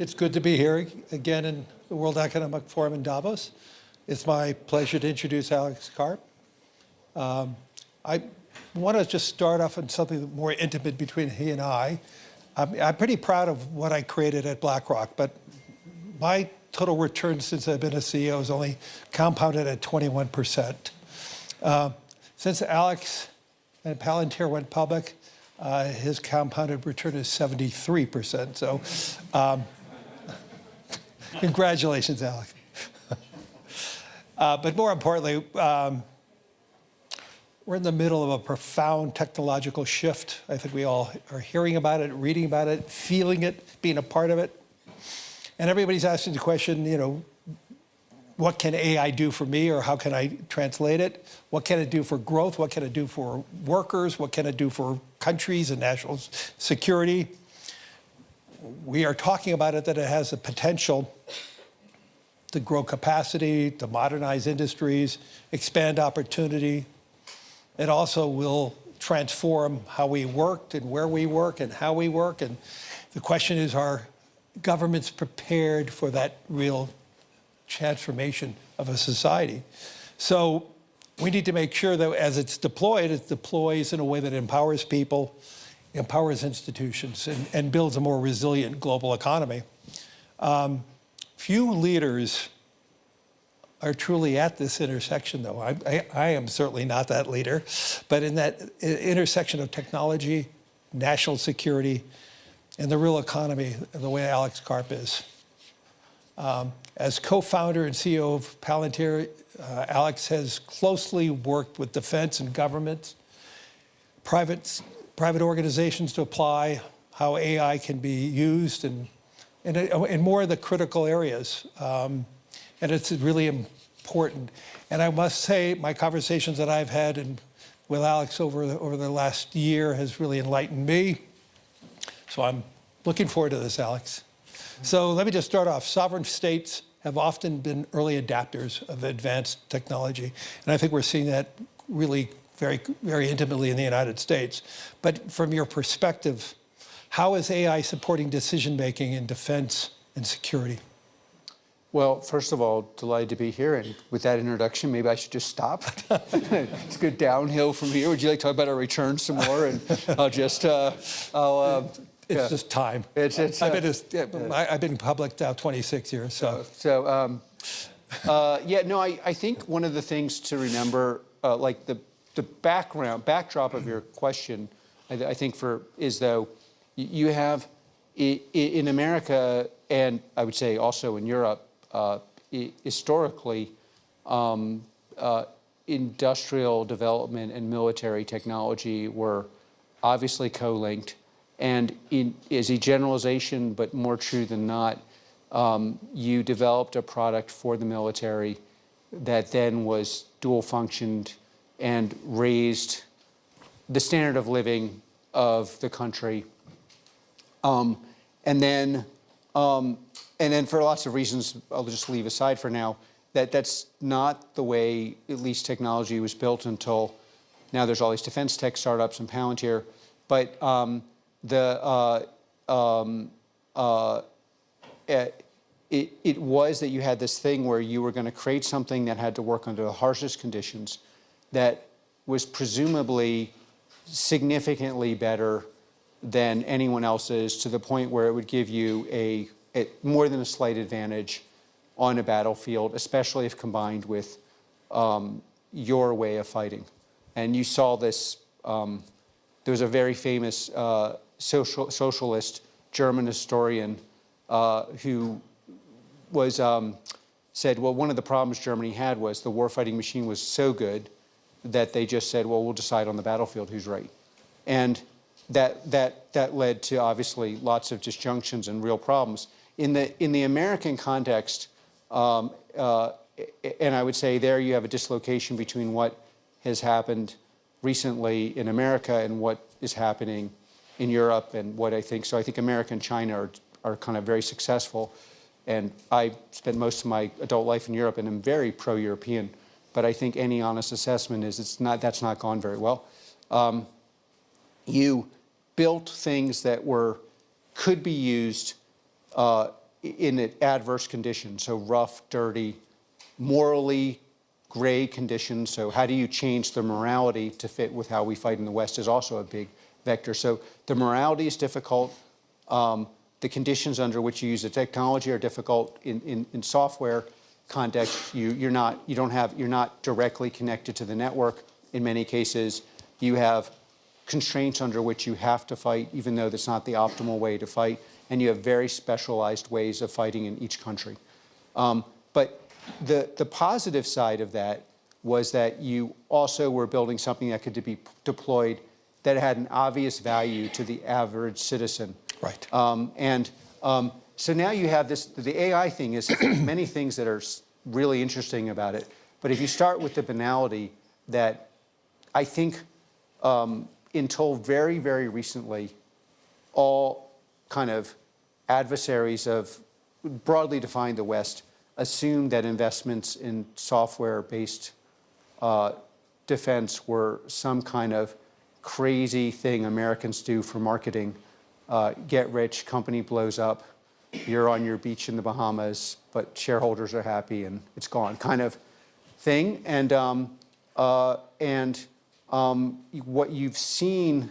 It's good to be here again in the World Economic Forum in Davos. It's my pleasure to introduce Alex Karp. I want to just start off on something more intimate between he and I. I'm pretty proud of what I created at BlackRock, but my total return since I've been a CEO is only compounded at 21%. Since Alex and Palantir went public, his compounded return is 73%. So congratulations, Alex. But more importantly, we're in the middle of a profound technological shift. I think we all are hearing about it, reading about it, feeling it, being a part of it. And everybody's asking the question, you know, what can AI do for me, or how can I translate it? What can it do for growth? What can it do for workers? What can it do for countries and national security? We are talking about it, that it has the potential to grow capacity, to modernize industries, expand opportunity. It also will transform how we work and where we work and how we work. And the question is, are governments prepared for that real transformation of a society? So we need to make sure that as it deploys in a way that empowers people, empowers institutions, and builds a more resilient global economy. Few leaders are truly at this intersection, though. I am certainly not that leader, but in that intersection of technology, national security, and the real economy, the way Alex Karp is. As co-founder and CEO of Palantir, Alex has closely worked with defense and governments, private organizations to apply how AI can be used in more of the critical areas. And it's really important. And I must say, my conversations that I've had with Alex over the last year has really enlightened me. So I'm looking forward to this, Alex. So let me just start off. Sovereign states have often been early adapters of advanced technology. And I think we're seeing that really very, very intimately in the United States. But from your perspective, how is AI supporting decision-making in defense and security? Well, first of all, delighted to be here. And with that introduction, maybe I should just stop. It's good downhill from here. Would you like to talk about our returns some more? And I'll just, It's just time. I've been public now 26 years. So, I think one of the things to remember, like the backdrop of your question, I think is though you have in America, and I would say also in Europe, historically, industrial development and military technology were obviously co-linked. And as a generalization, but more true than not, you developed a product for the military that then was dual functioned and raised the standard of living of the country. And then for lots of reasons, I'll just leave aside for now, that's not the way at least technology was built until now. There's all these defense tech startups and Palantir, but it was that you had this thing where you were going to create something that had to work under the harshest conditions, that was presumably significantly better than anyone else's, to the point where it would give you a more than a slight advantage on a battlefield, especially if combined with your way of fighting. And you saw this. There was a very famous socialist German historian who said, well, one of the problems Germany had was the warfighting machine was so good that they just said, well, we'll decide on the battlefield who's right. And that led to obviously lots of disjunctions and real problems. In the American context, and I would say there you have a dislocation between what has happened recently in America and what is happening in Europe, and what I think America and China are kind of very successful. And I spent most of my adult life in Europe, and I'm very pro-European. But I think any honest assessment is that's not gone very well. You built things that could be used in adverse conditions, so rough, dirty, morally gray conditions. So how do you change the morality to fit with how we fight in the West is also a big vector. So the morality is difficult. The conditions under which you use the technology are difficult. In software context, you're not directly connected to the network. In many cases, you have constraints under which you have to fight, even though that's not the optimal way to fight. And you have very specialized ways of fighting in each country. But the positive side of that was that you also were building something that could be deployed that had an obvious value to the average citizen. Right. So now you have this, the AI thing is many things that are really interesting about it. But if you start with the banality that I think until very, very recently, all kind of adversaries of broadly defined the West assumed that investments in software-based defense were some kind of crazy thing Americans do for marketing. Get rich, company blows up, you're on your beach in the Bahamas, but shareholders are happy and it's gone kind of thing. And what you've seen,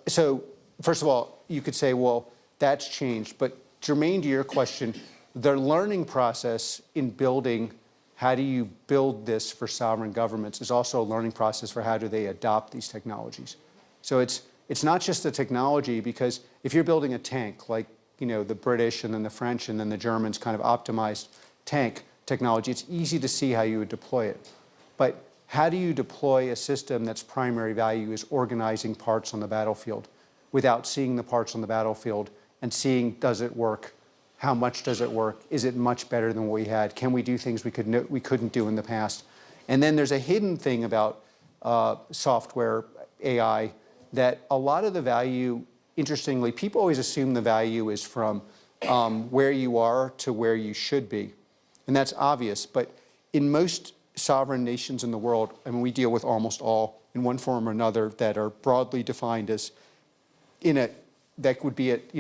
so first of all, you could say, well, that's changed. But germane to your question, the learning process in building, how do you build this for sovereign governments is also a learning process for how do they adopt these technologies. So it's not just the technology, because if you're building a tank, like the British and then the French and then the Germans kind of optimized tank technology, it's easy to see how you would deploy it. But how do you deploy a system that's primary value is organizing parts on the battlefield without seeing the parts on the battlefield and seeing, does it work? How much does it work? Is it much better than what we had? Can we do things we couldn't do in the past? And then there's a hidden thing about software, AI, that a lot of the value, interestingly, people always assume the value is from where you are to where you should be. And that's obvious. But in most sovereign nations in the world, I mean, we deal with almost all in one form or another that are broadly defined as that would be it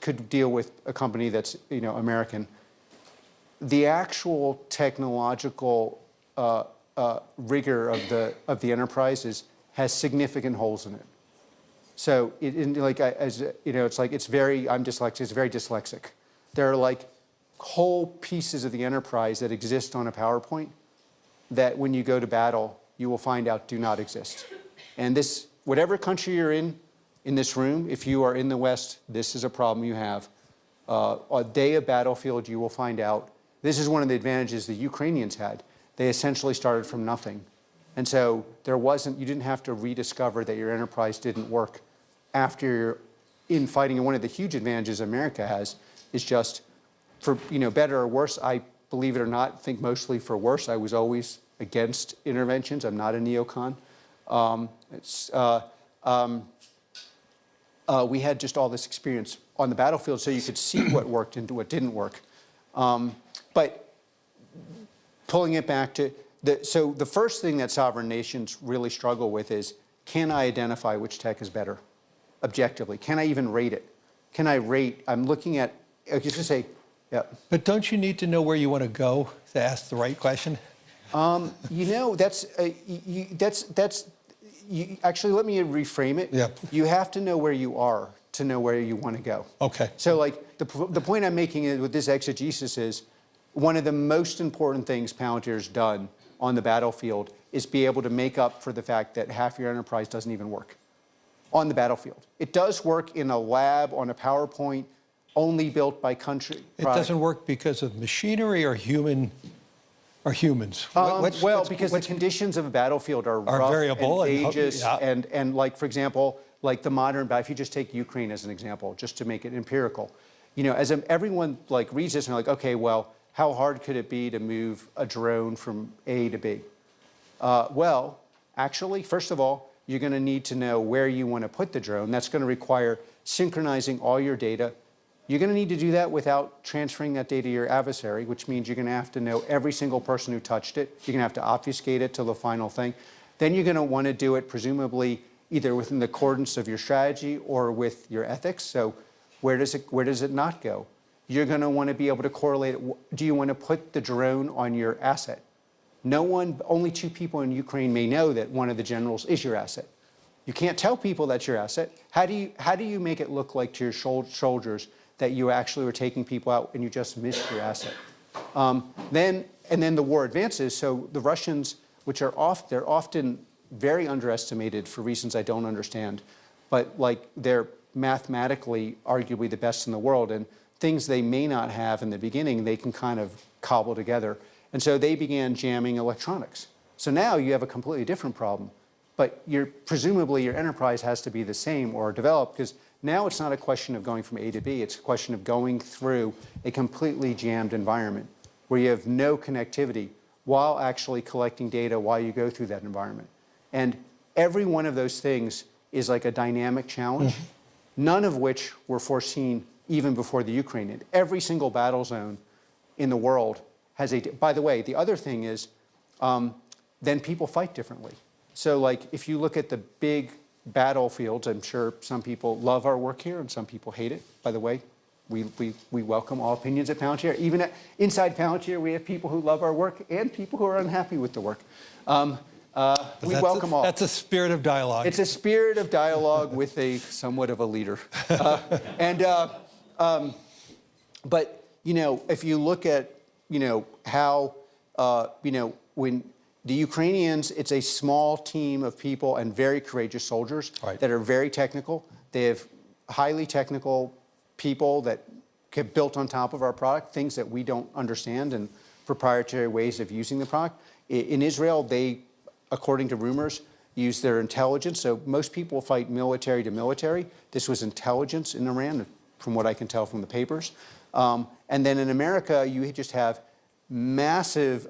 could deal with a company that's, American. The actual technological rigor of the enterprises has significant holes in it. So it's very, I'm dyslexic, it's very dyslexic. There are like whole pieces of the enterprise that exist on a PowerPoint that when you go to battle, you will find out do not exist. And this, whatever country you're in this room, if you are in the West, this is a problem you have. A day of battlefield, you will find out. This is one of the advantages the Ukrainians had. They essentially started from nothing. And so you didn't have to rediscover that your enterprise didn't work after you're in fighting. And one of the huge advantages America has is just for, better or worse, I believe it or not, think mostly for worse. I was always against interventions. I'm not a neocon. We had just all this experience on the battlefield so you could see what worked and what didn't work. But pulling it back to, so the first thing that sovereign nations really struggle with is, can I identify which tech is better objectively? Can I even rate it? Can I rate, I'm looking at, just to say, yeah. But don't you need to know where you want to go to ask the right question? Actually, let me reframe it. Yeah. You have to know where you are to know where you want to go. Okay. So like the point I'm making with this exegesis is one of the most important things Palantir's done on the battlefield is be able to make up for the fact that half your enterprise doesn't even work on the battlefield. It does work in a lab on a PowerPoint only built by country. It doesn't work because of machinery or humans. Because the conditions of a battlefield are rough variable and dangerous, yeah. and like, for example, like the modern, if you just take Ukraine as an example, just to make it empirical, everyone like reads this and they're like, okay, well, how hard could it be to move a drone from A to B? Well, actually, first of all, you're going to need to know where you want to put the drone. That's going to require synchronizing all your data. You're going to need to do that without transferring that data to your adversary, which means you're going to have to know every single person who touched it. You're going to have to obfuscate it till the final thing. Then you're going to want to do it presumably either within the accordance of your strategy or with your ethics. So where does it not go? you're going to want to be able to correlate it. Do you want to put the drone on your asset? Only 2 people in Ukraine may know that one of the generals is your asset. You can't tell people that's your asset. How do you make it look like to your soldiers that you actually were taking people out and you just missed your asset? Then the war advances. So the Russians, which are they're often very underestimated for reasons I don't understand, but like they're mathematically arguably the best in the world, and things they may not have in the beginning, they can kind of cobble together. And so they began jamming electronics. So now you have a completely different problem, but presumably your enterprise has to be the same or developed, because now it's not a question of going from A to B, it's a question of going through a completely jammed environment where you have no connectivity while actually collecting data while you go through that environment. And every one of those things is like a dynamic challenge, none of which were foreseen even before the Ukraine did. Every single battle zone in the world has by the way, the other thing is, then people fight differently. So like if you look at the big battlefields, I'm sure some people love our work here and some people hate it, by the way. We welcome all opinions at Palantir. Even inside Palantir, we have people who love our work and people who are unhappy with the work. We welcome all. That's a spirit of dialogue. It's a spirit of dialogue with somewhat of a leader. But, if you look at, how, when the Ukrainians, it's a small team of people and very courageous soldiers that are very technical. They have highly technical people that get built on top of our product, things that we don't understand and proprietary ways of using the product. In Israel, they, according to rumors, use their intelligence. So most people fight military to military. This was intelligence in Iran, from what I can tell from the papers. And then in America, you just have massive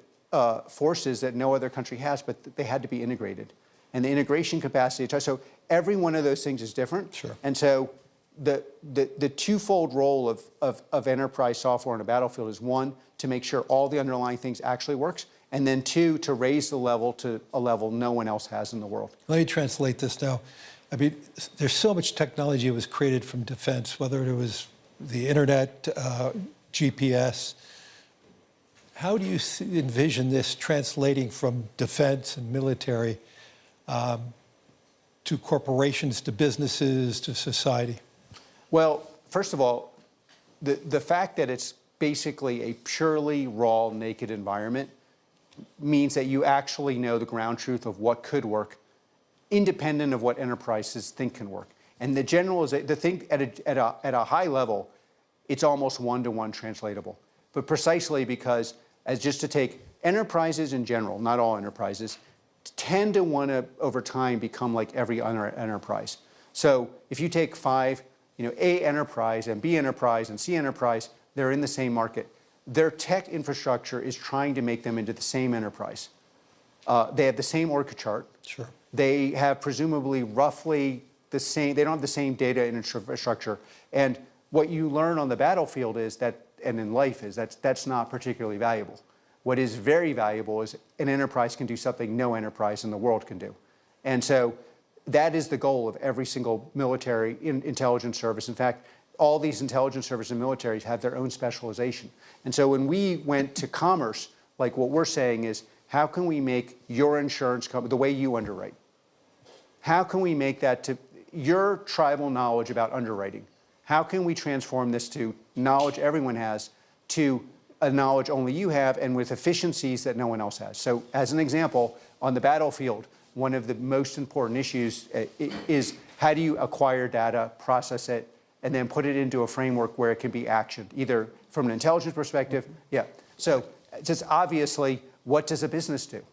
forces that no other country has, but they had to be integrated. And the integration capacity, so every one of those things is different. Sure. And so the twofold role of enterprise software on a battlefield is, one, to make sure all the underlying things actually works, and then two, to raise the level to a level no one else has in the world. Let me translate this now. I mean, there's so much technology that was created from defense, whether it was the internet, GPS. How do you envision this translating from defense and military to corporations, to businesses, to society? Well, first of all, the fact that it's basically a purely raw, naked environment means that you actually know the ground truth of what could work, independent of what enterprises think can work. And the thing at a high level, it's almost one-to-one translatable. But precisely because, as just to take enterprises in general, not all enterprises, tend to want to, over time, become like every other enterprise. So if you take 5, A enterprise and B enterprise and C enterprise, they're in the same market. Their tech infrastructure is trying to make them into the same enterprise. They have the same org chart. Sure. They have presumably roughly the same, they don't have the same data infrastructure. And what you learn on the battlefield is that, and in life is, that's not particularly valuable. What is very valuable is an enterprise can do something no enterprise in the world can do. And so that is the goal of every single military intelligence service. In fact, all these intelligence services and militaries have their own specialization. And so when we went to commerce, like what we're saying is, how can we make your insurance company, the way you underwrite, how can we make that to your tribal knowledge about underwriting? How can we transform this to knowledge everyone has to a knowledge only you have and with efficiencies that no one else has? So as an example, on the battlefield, one of the most important issues is how do you acquire data, process it, and then put it into a framework where it can be actioned, either from an intelligence perspective. Yeah. So just obviously, what does a business do?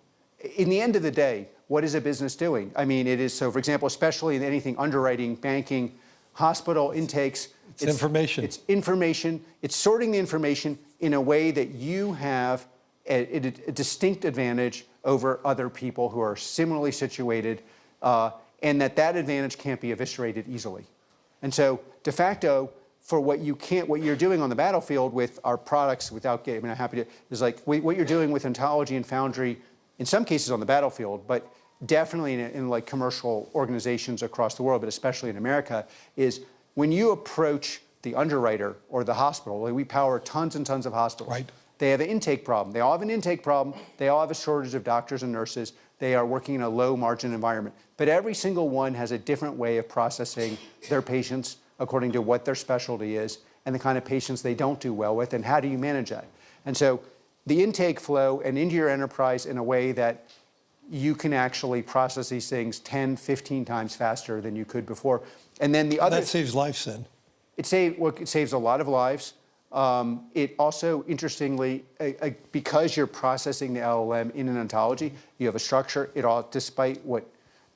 In the end of the day, what is a business doing? I mean, it is, so for example, especially in anything underwriting, banking, hospital intakes. It's information. It's information. It's sorting the information in a way that you have a distinct advantage over other people who are similarly situated, and that advantage can't be eviscerated easily. And so, de facto, for what you're doing on the battlefield with our products, without getting, I'm happy to, is like what you're doing with Ontology and Foundry, in some cases on the battlefield, but definitely in like commercial organizations across the world, but especially in America, is when you approach the underwriter or the hospital. Like we power tons and tons of hospitals. Right. They have an intake problem. They all have an intake problem. They all have a shortage of doctors and nurses. They are working in a low margin environment. But every single one has a different way of processing their patients according to what their specialty is and the kind of patients they don't do well with, and how do you manage that? And so the intake flow and into your enterprise in a way that you can actually process these things 10, 15 times faster than you could before. And then the other... That saves lives then. It saves a lot of lives. It also, interestingly, because you're processing the LLM in an ontology, you have a structure. It all, despite what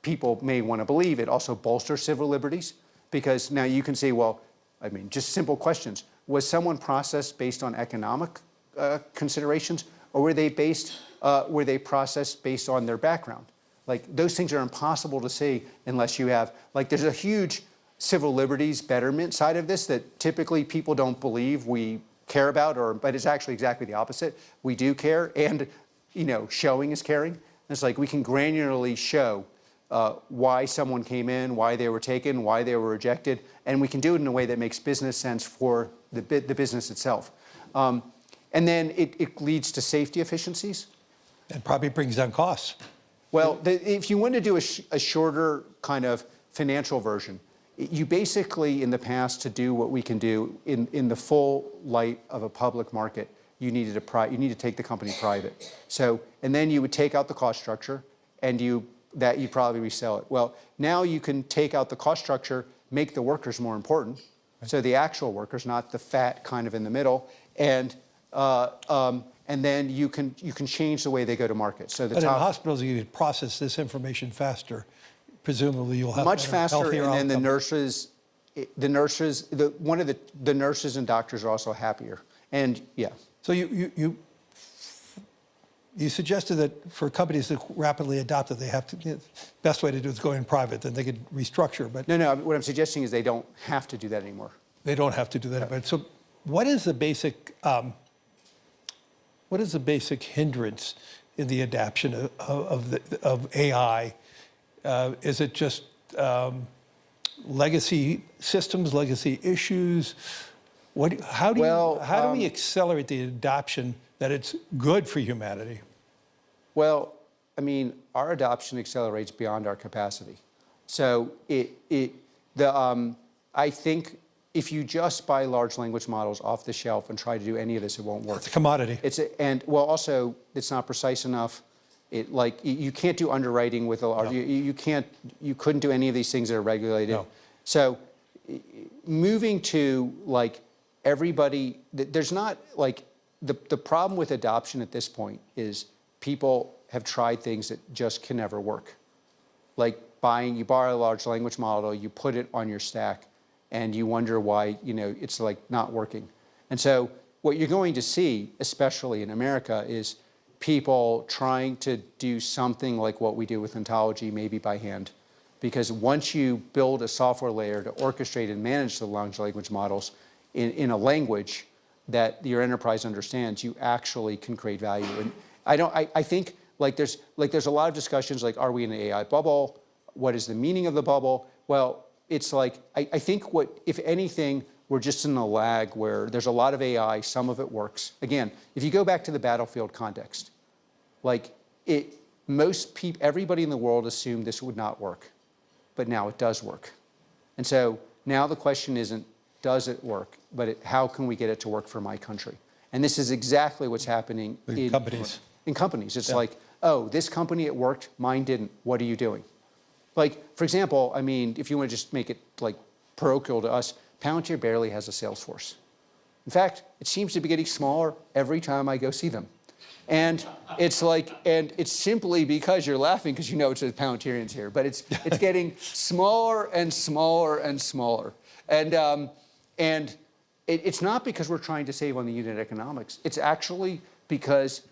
people may want to believe, it also bolsters civil liberties, because now you can say, well, I mean, just simple questions. Was someone processed based on economic considerations, or were they processed based on their background? Like, those things are impossible to see unless you have, like, there's a huge civil liberties betterment side of this that typically people don't believe we care about, but it's actually exactly the opposite. We do care, and, you know, showing is caring. And it's like we can granularly show why someone came in, why they were taken, why they were rejected, and we can do it in a way that makes business sense for the business itself. And then it leads to safety efficiencies. And probably brings down costs. Well, if you want to do a shorter kind of financial version, you basically, in the past, to do what we can do in the full light of a public market, you need to take the company private. So, and then you would take out the cost structure, and you'd probably resell it. Well, now you can take out the cost structure, make the workers more important. Right. So the actual workers, not the fat kind of in the middle, and then you can change the way they go to market. So but in hospitals, you could process this information faster. Presumably, you'll have much faster, healthier and then outcomes. the nurses and doctors are also happier. And yeah. So you suggested that for companies to rapidly adopt it, they have to. The best way to do it is go in private. Then they could restructure. But no. What I'm suggesting is they don't have to do that anymore. They don't have to do that. No. But so, what is the basic hindrance in the adoption of AI? Is it just legacy systems, legacy issues? How do we accelerate the adoption that it's good for humanity? Well, I mean, our adoption accelerates beyond our capacity. So I think if you just buy large language models off the shelf and try to do any of this, it won't work. It's a commodity. Also, it's not precise enough. You can't do underwriting with a large. No. You couldn't do any of these things that are regulated. No. So moving to like everybody, there's not like the problem with adoption at this point is people have tried things that just can never work. Like you borrow a large language model, you put it on your stack, and you wonder why it's like not working. And so what you're going to see, especially in America, is people trying to do something like what we do with ontology, maybe by hand. Because once you build a software layer to orchestrate and manage the large language models in a language that your enterprise understands, you actually can create value. And I think there's a lot of discussions like, are we in an AI bubble? What is the meaning of the bubble? Well, it's like, I think if anything, we're just in a lag where there's a lot of AI, some of it works. Again, if you go back to the battlefield context, everybody in the world assumed this would not work, but now it does work. And so now the question isn't, does it work, but how can we get it to work for my country? And this is exactly what's happening in companies. In companies, it's like, oh, this company, it worked, mine didn't. What are you doing? Like, for example, I mean, if you want to just make it like parochial to us, Palantir barely has a sales force. In fact, it seems to be getting smaller every time I go see them. And it's simply because you're laughing because you know it's the Palantirians here, but it's getting smaller and smaller and smaller. And it's not because we're trying to save on the unit economics. It's actually because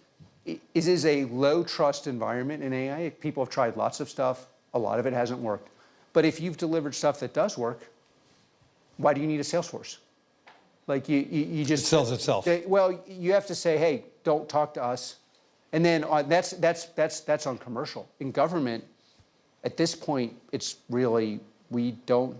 it is a low trust environment in AI. People have tried lots of stuff. A lot of it hasn't worked. But if you've delivered stuff that does work, why do you need a sales force? Like you just... It sells itself. Well, you have to say, hey, don't talk to us. And then that's on commercial. In government, at this point, it's really, we don't,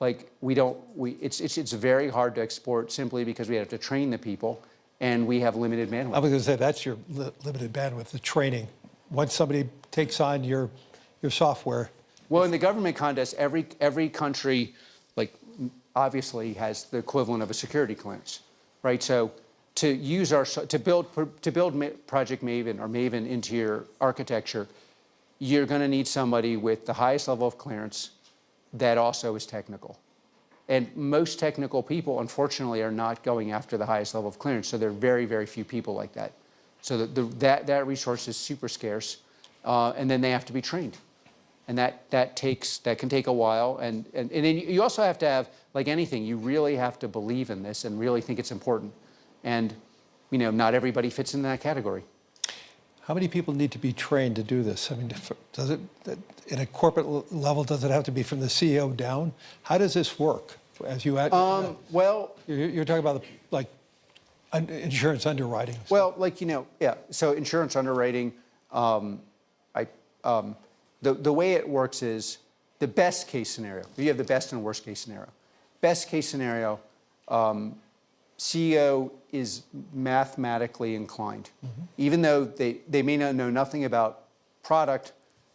like it's very hard to export simply because we have to train the people, and we have limited bandwidth. I was going to say that's your limited bandwidth, the training. Once somebody takes on your software. Well, in the government contest, every country, like, obviously has the equivalent of a security clearance, right? So to build Project Maven or Maven into your architecture, you're going to need somebody with the highest level of clearance that also is technical. And most technical people, unfortunately, are not going after the highest level of clearance. So there are very, very few people like that. So that resource is super scarce, and then they have to be trained. And that can take a while. And then you also have to have, like anything, you really have to believe in this and really think it's important. And not everybody fits in that category. How many people need to be trained to do this? I mean, does it, in a corporate level, does it have to be from the CEO down? How does this work? As you add, well, you're talking about like insurance underwriting. Well, yeah. So insurance underwriting, the way it works is the best case scenario. You have the best and worst case scenario. Best case scenario, CEO is mathematically inclined, even though they may not know nothing about product,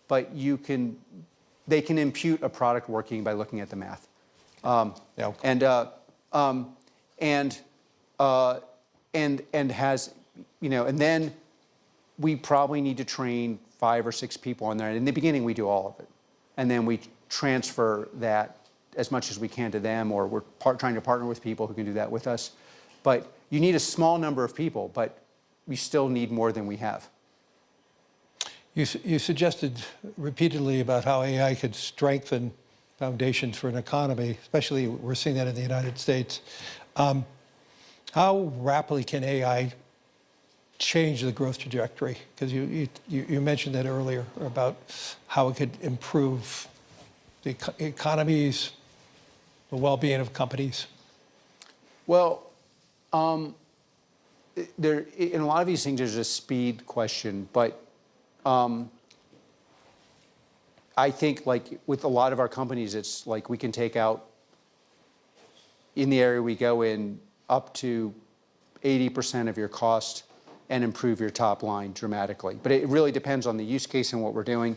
but they can impute a product working by looking at the math. Yeah, okay. And has, and then we probably need to train 5 or 6 people on there. And in the beginning, we do all of it. And then we transfer that as much as we can to them, or we're trying to partner with people who can do that with us. But you need a small number of people, but we still need more than we have. You suggested repeatedly about how AI could strengthen foundations for an economy, especially we're seeing that in the United States. How rapidly can AI change the growth trajectory? Because you mentioned that earlier about how it could improve the economies, the well-being of companies. Well, in a lot of these things, there's a speed question, but I think like with a lot of our companies, it's like we can take out, in the area we go in, up to 80% of your cost and improve your top line dramatically. But it really depends on the use case and what we're doing.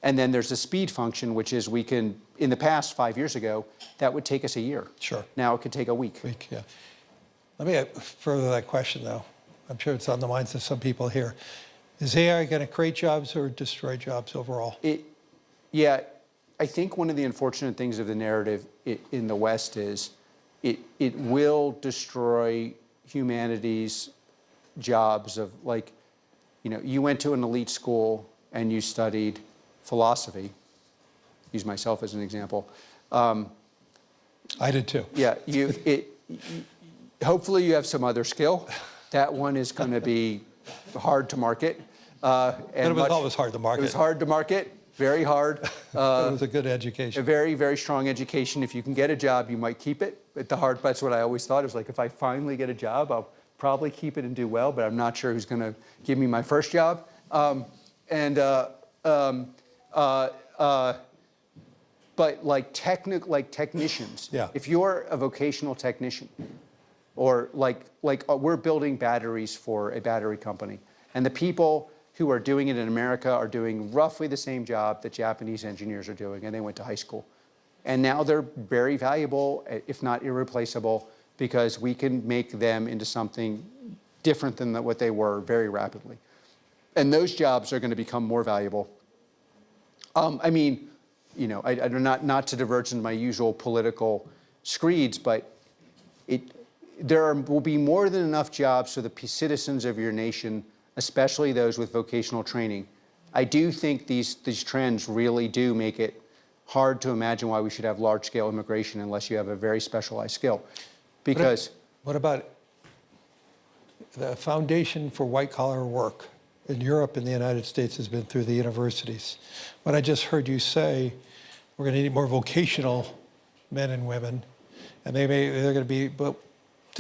And then there's a speed function, which is we can, in the past 5 years ago, that would take us a year. Sure. Now it could take a week. Yeah. Let me further that question, though. I'm sure it's on the minds of some people here. Is AI going to create jobs or destroy jobs overall? Yeah, I think one of the unfortunate things of the narrative in the West is it will destroy humanity's jobs of, like, you went to an elite school and you studied philosophy. Use myself as an example. I did too. Yeah, hopefully you have some other skill. That one is going to be hard to market. And it was always hard to market. It was hard to market, very hard. It was a good education. A very, very strong education. If you can get a job, you might keep it. But that's what I always thought. It was like, if I finally get a job, I'll probably keep it and do well, but I'm not sure who's going to give me my first job. But like technicians, yeah. If you're a vocational technician, or we're building batteries for a battery company, and the people who are doing it in America are doing roughly the same job that Japanese engineers are doing, and they went to high school. And now they're very valuable, if not irreplaceable, because we can make them into something different than what they were very rapidly. And those jobs are going to become more valuable. I mean, not to diverge into my usual political screeds, but there will be more than enough jobs for the citizens of your nation, especially those with vocational training. I do think these trends really do make it hard to imagine why we should have large-scale immigration unless you have a very specialized skill. Because what about the foundation for white-collar work in Europe and the United States has been through the universities? What I just heard you say, we're going to need more vocational men and women, and they're going to be. But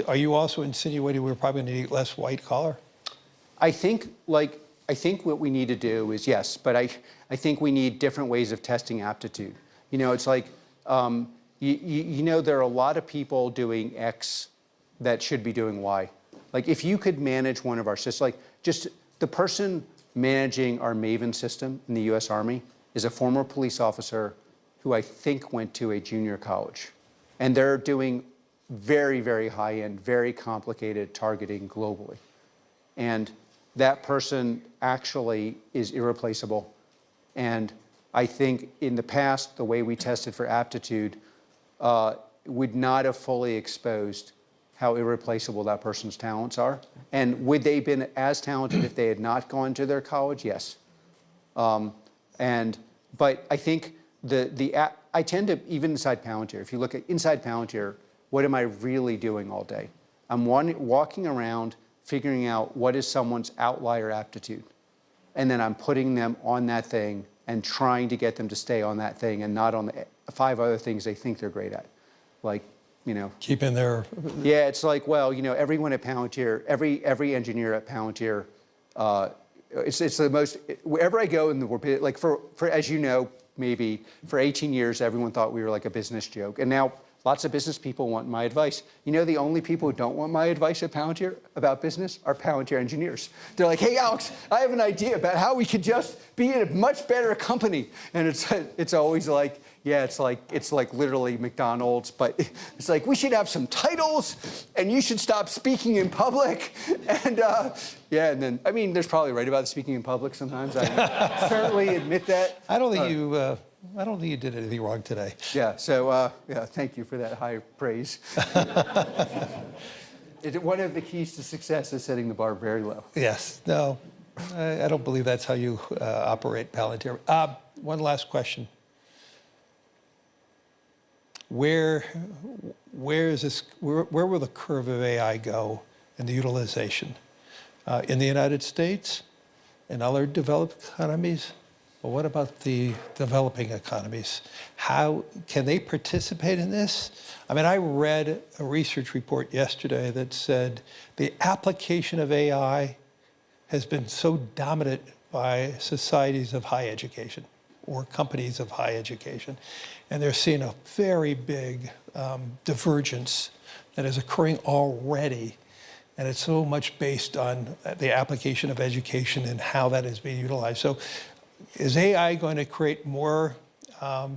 are you also insinuating we're probably going to need less white-collar? I think what we need to do is, yes, but I think we need different ways of testing aptitude. It's like you know, there are a lot of people doing X that should be doing Y. Like if you could manage one of our systems, like just the person managing our Maven system in the US Army is a former police officer who I think went to a junior college. And they're doing very, very high-end, very complicated targeting globally. And that person actually is irreplaceable. And I think in the past, the way we tested for aptitude would not have fully exposed how irreplaceable that person's talents are. And would they have been as talented if they had not gone to their college? Yes. But I think I tend to, even inside Palantir, if you look at inside Palantir, what am I really doing all day? I'm walking around figuring out what is someone's outlier aptitude. And then I'm putting them on that thing and trying to get them to stay on that thing and not on the 5 other things they think they're great at. Like, you know. Keeping their... Yeah, it's like, well, you know, everyone at Palantir, every engineer at Palantir, it's the most, wherever I go in the world, like for as you know, maybe for 18 years, everyone thought we were like a business joke. And now lots of business people want my advice. You know, the only people who don't want my advice at Palantir about business are Palantir engineers. They're like, hey, Alex, I have an idea about how we could just be in a much better company. And it's always like, yeah, it's like literally McDonald's, but it's like, we should have some titles and you should stop speaking in public. And yeah, and then, I mean, there's probably right about speaking in public sometimes. I certainly admit that. I don't think you did anything wrong today. Yeah, so yeah, thank you for that high praise. One of the keys to success is setting the bar very low. Yes, no, I don't believe that's how you operate Palantir. One last question. Where will the curve of AI go in the utilization? In the United States, in other developed economies? Well, what about the developing economies? How can they participate in this? I mean, I read a research report yesterday that said the application of AI has been so dominant by societies of high education or companies of high education. And they're seeing a very big divergence that is occurring already. And it's so much based on the application of education and how that is being utilized. So is AI going to create a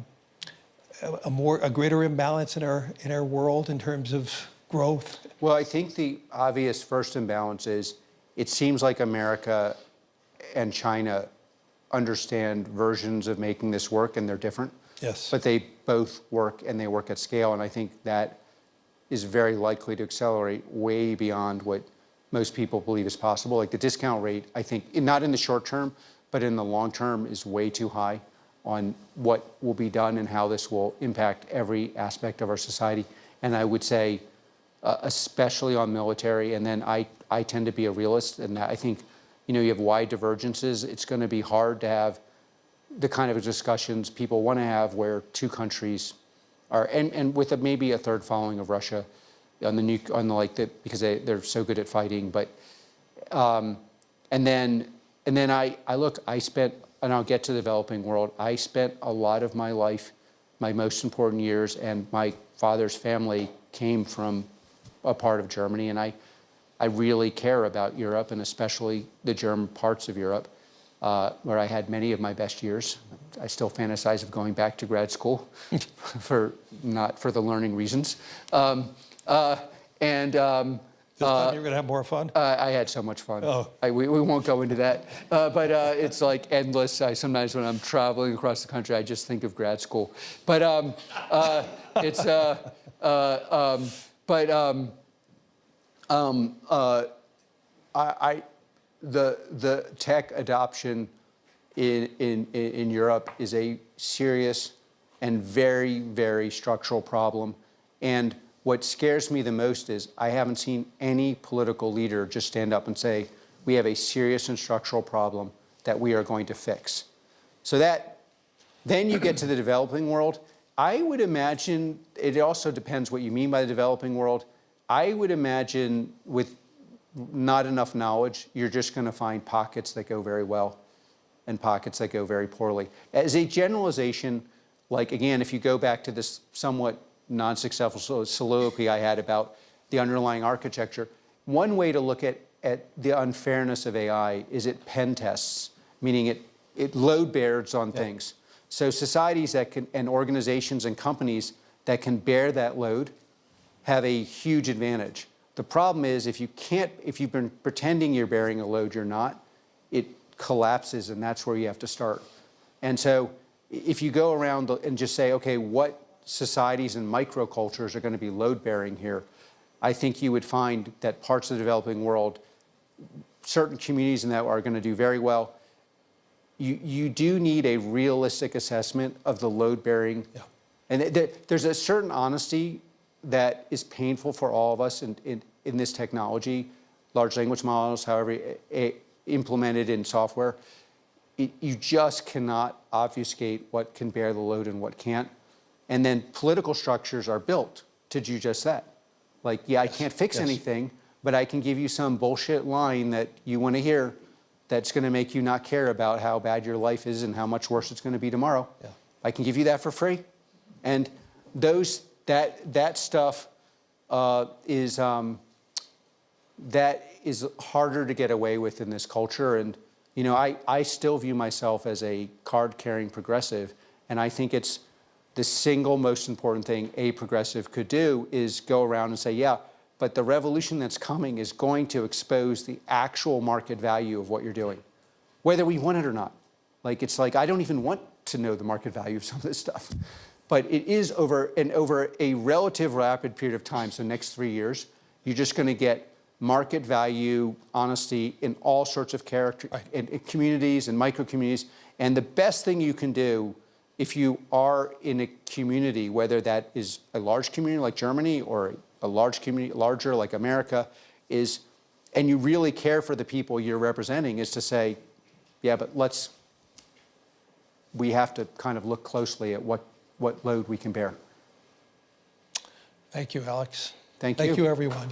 greater imbalance in our world in terms of growth? Well, I think the obvious first imbalance is it seems like America and China understand versions of making this work, and they're different. Yes. But they both work, and they work at scale, and I think that is very likely to accelerate way beyond what most people believe is possible. Like the discount rate, I think, not in the short term, but in the long term is way too high on what will be done and how this will impact every aspect of our society. And I would say, especially on military, and then I tend to be a realist, and I think, you know, you have wide divergences. It's going to be hard to have the kind of discussions people want to have where two countries are, and with maybe a third following of Russia because they're so good at fighting. But and then I spent, and I'll get to the developing world. I spent a lot of my life, my most important years, and my father's family came from a part of Germany, and I really care about Europe, and especially the German parts of Europe, where I had many of my best years. I still fantasize of going back to grad school, not for the learning reasons. This time you're going to have more fun? I had so much fun. Oh. We won't go into that. But it's like endless. Sometimes when I'm traveling across the country, I just think of grad school. But the tech adoption in Europe is a serious and very, very structural problem. And what scares me the most is I haven't seen any political leader just stand up and say, we have a serious and structural problem that we are going to fix. So then you get to the developing world. I would imagine, it also depends what you mean by the developing world. I would imagine with not enough knowledge, you're just going to find pockets that go very well and pockets that go very poorly. As a generalization, like again, if you go back to this somewhat non-successful soliloquy I had about the underlying architecture. One way to look at the unfairness of AI is it pen tests, meaning it load bears on things. So societies that can, and organizations and companies that can bear that load have a huge advantage. The problem is if you've been pretending you're bearing a load you're not, it collapses, and that's where you have to start. And so if you go around and just say, okay, what societies and microcultures are going to be load-bearing here, I think you would find that parts of the developing world, certain communities in that are going to do very well. You do need a realistic assessment of the load-bearing. Yeah. And there's a certain honesty that is painful for all of us in this technology, large language models, however implemented in software. You just cannot obfuscate what can bear the load and what can't. And then political structures are built to do just that. Like, yeah, I can't fix anything, but I can give you some bullshit line that you want to hear that's going to make you not care about how bad your life is and how much worse it's going to be tomorrow. Yeah. I can give you that for free. And that stuff is harder to get away with in this culture. And you know, I still view myself as a card-carrying progressive, and I think it's the single most important thing a progressive could do is go around and say, yeah, but the revolution that's coming is going to expose the actual market value of what you're doing, whether we want it or not. Like, it's like, I don't even want to know the market value of some of this stuff. But it is over a relative rapid period of time, so next 3 years, you're just going to get market value, honesty in all sorts of in communities and micro communities. And the best thing you can do if you are in a community, whether that is a large community like Germany or a large community, larger like America, and you really care for the people you're representing, is to say, yeah, but we have to kind of look closely at what load we can bear. Thank you, Alex. Thank you. Thank you, everyone.